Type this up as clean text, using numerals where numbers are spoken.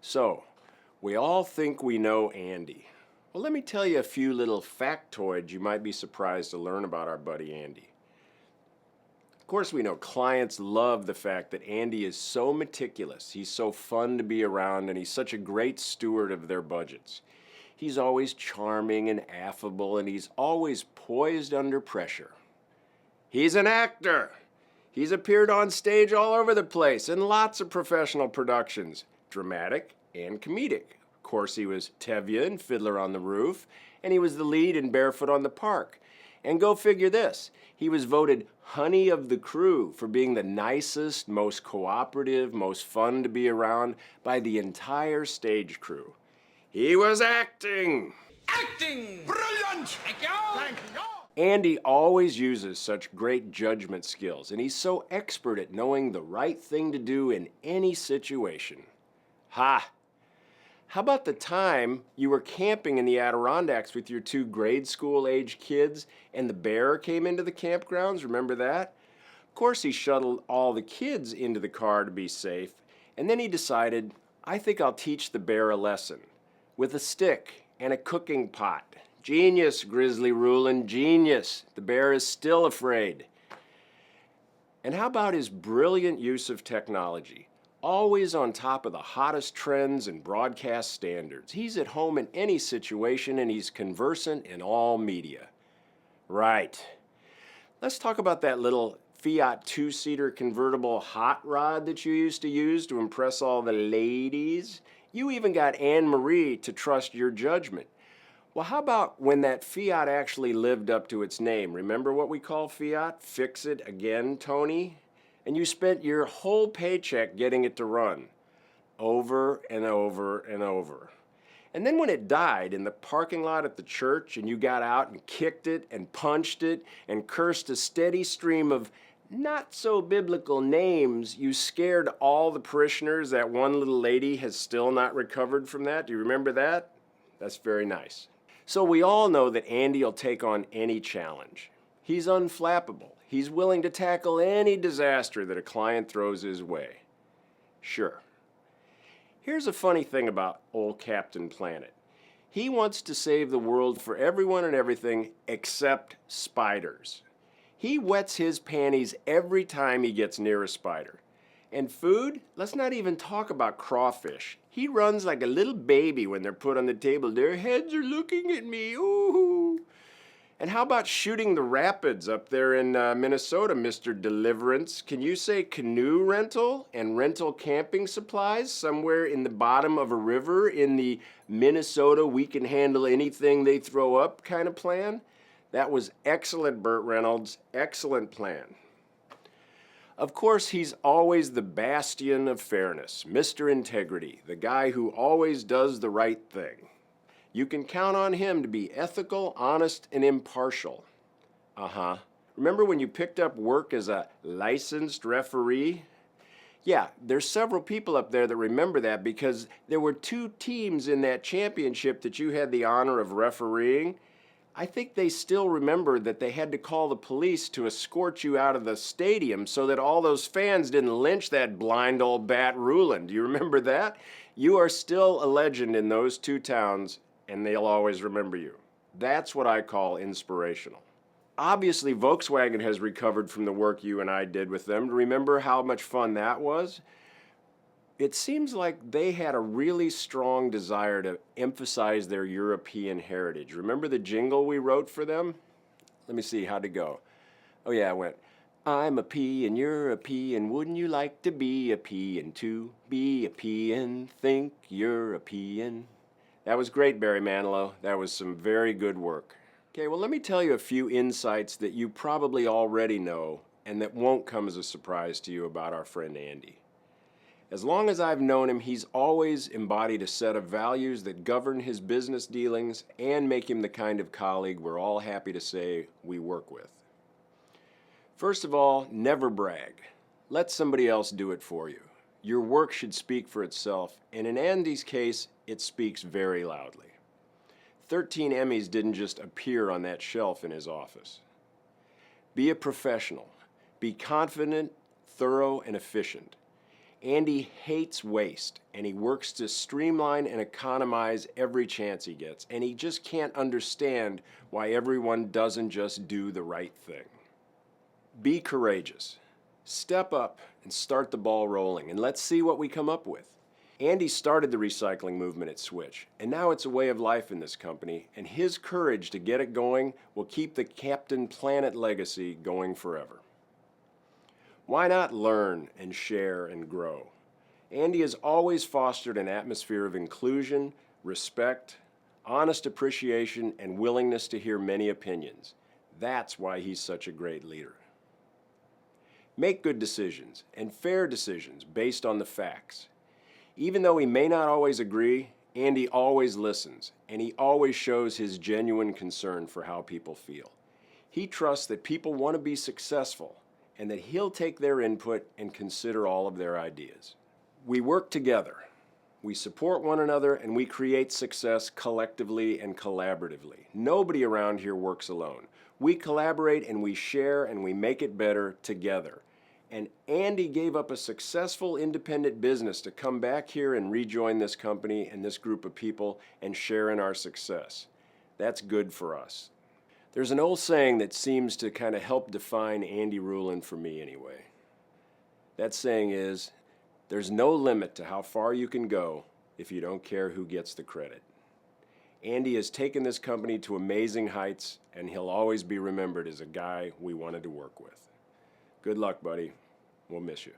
So, we all think we know Andy. Well, let me tell you a few little factoids you might be surprised to learn about our buddy Andy. Of course, we know clients love the fact that Andy is so meticulous, he's so fun to be around, and he's such a great steward of their budgets. He's always charming and affable, and he's always poised under pressure. He's an actor. He's appeared on stage all over the place in lots of professional productions, dramatic and comedic. Of course, he was Tevye in Fiddler on the Roof, and he was the lead in Barefoot on the Park. And go figure this, he was voted Honey of the Crew for being the nicest, most cooperative, most fun to be around by the entire stage crew. He was acting! Acting! Brilliant! Thank you! Thank you! Andy always uses such great judgment skills, and he's so expert at knowing the right thing to do in any situation. Ha! How about the time you were camping in the Adirondacks with your two grade school age kids and the bear came into the campgrounds? Remember that? Of course, he shuttled all the kids into the car to be safe, and then he decided, I think I'll teach the bear a lesson with a stick and a cooking pot. Genius, Grizzly Ruhlin, genius. The bear is still afraid. And how about his brilliant use of technology? Always on top of the hottest trends and broadcast standards. He's at home in any situation and he's conversant in all media. Right. Let's talk about that little Fiat two-seater convertible hot rod that you used to use to impress all the ladies. You even got Anne Marie to trust your judgment. Well, how about when that Fiat actually lived up to its name? Remember what we call Fiat? Fix it again, Tony? And you spent your whole paycheck getting it to run over and over and over. And then when it died in the parking lot at the church and you got out and kicked it and punched it and cursed a steady stream of not so biblical names, you scared all the parishioners. That one little lady has still not recovered from that. Do you remember that? That's very nice. So we all know that Andy will take on any challenge. He's unflappable. He's willing to tackle any disaster that a client throws his way. Sure. Here's a funny thing about old Captain Planet. He wants to save the world for everyone and everything except spiders. He wets his panties every time he gets near a spider. And food? Let's not even talk about crawfish. He runs like a little baby when they're put on the table. Their heads are looking at me. Ooh. And how about shooting the rapids up there in Minnesota, Mr. Deliverance? Can you say canoe rental and rental camping supplies somewhere in the bottom of a river in the Minnesota we can handle anything they throw up kind of plan? That was excellent, Burt Reynolds. Excellent plan. Of course, he's always the bastion of fairness, Mr. Integrity, the guy who always does the right thing. You can count on him to be ethical, honest, and impartial. Remember when you picked up work as a licensed referee? Yeah, there's several people up there that remember that because there were two teams in that championship that you had the honor of refereeing. I think they still remember that they had to call the police to escort you out of the stadium so that all those fans didn't lynch that blind old bat Ruhlin. Do you remember that? You are still a legend in those two towns, and they'll always remember you. That's what I call inspirational. Obviously, Volkswagen has recovered from the work you and I did with them. Remember how much fun that was? It seems like they had a really strong desire to emphasize their European heritage. Remember the jingle we wrote for them? Let me see, how'd it go? Oh yeah, it went, I'm a P and you're a P and wouldn't you like to be a P and to be a P and think European? That was great, Barry Manilow. That was some very good work. Okay, well let me tell you a few insights that you probably already know and that won't come as a surprise to you about our friend Andy. As long as I've known him, he's always embodied a set of values that govern his business dealings and make him the kind of colleague we're all happy to say we work with. First of all, never brag. Let somebody else do it for you. Your work should speak for itself, and in Andy's case, it speaks very loudly. 13 Emmys didn't just appear on that shelf in his office. Be a professional. Be confident, thorough, and efficient. Andy hates waste, and he works to streamline and economize every chance he gets, and he just can't understand why everyone doesn't just do the right thing. Be courageous. Step up and start the ball rolling, and let's see what we come up with. Andy started the recycling movement at Switch, and now it's a way of life in this company, and his courage to get it going will keep the Captain Planet legacy going forever. Why not learn and share and grow? Andy has always fostered an atmosphere of inclusion, respect, honest appreciation, and willingness to hear many opinions. That's why he's such a great leader. Make good decisions and fair decisions based on the facts. Even though he may not always agree, Andy always listens, and he always shows his genuine concern for how people feel. He trusts that people want to be successful, and that he'll take their input and consider all of their ideas. We work together. We support one another, and we create success collectively and collaboratively. Nobody around here works alone. We collaborate and we share and we make it better together. And Andy gave up a successful independent business to come back here and rejoin this company and this group of people and share in our success. That's good for us. There's an old saying that seems to kind of help define Andy Ruhlin for me anyway. That saying is, there's no limit to how far you can go if you don't care who gets the credit. Andy has taken this company to amazing heights, and he'll always be remembered as a guy we wanted to work with. Good luck, buddy. We'll miss you.